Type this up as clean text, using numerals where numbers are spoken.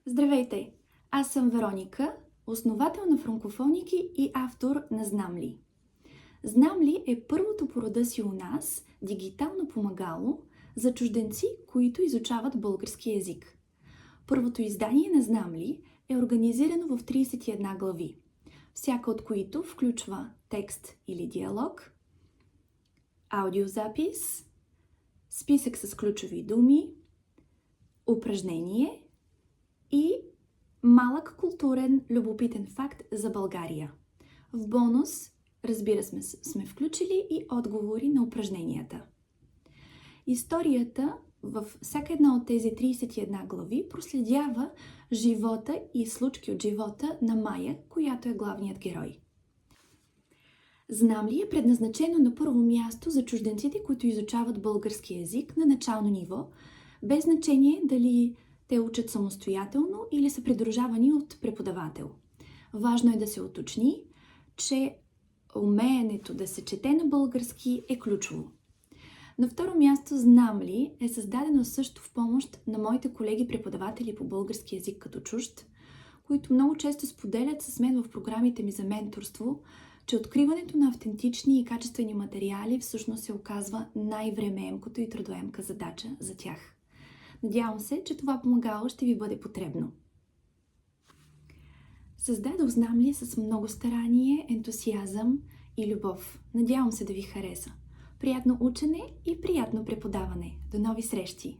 Здравейте! Аз съм Вероника, основател на Франкофоники и автор на Знам ли. Знам ли е първото по рода си у нас дигитално помагало за чужденци, които изучават български език. Първото издание на Знам ли е организирано в 31 глави, всяка от които включва текст или диалог, аудиозапис, списък с ключови думи, упражнение и малък културен любопитен факт за България. В бонус, разбира сме включили и отговори на упражненията. Историята във всяка една от тези 31 глави проследява живота и случки от живота на Майя, която е главният герой. Знам ли е предназначено на първо място за чужденците, които изучават български език на начално ниво, без значение дали те учат самостоятелно или са придружавани от преподавател. Важно е да се уточни, че умеенето да се чете на български е ключово. На второ място, Знам ли е създадено също в помощ на моите колеги преподаватели по български език като чужд, които много често споделят с мен в програмите ми за менторство, че откриването на автентични и качествени материали всъщност се оказва най-времеемкото и трудоемка задача за тях. Надявам се, че това помагало ще ви бъде потребно. Създадох Знам ли с много старание, ентусиазъм и любов. Надявам се да ви хареса. Приятно учене и приятно преподаване. До нови срещи!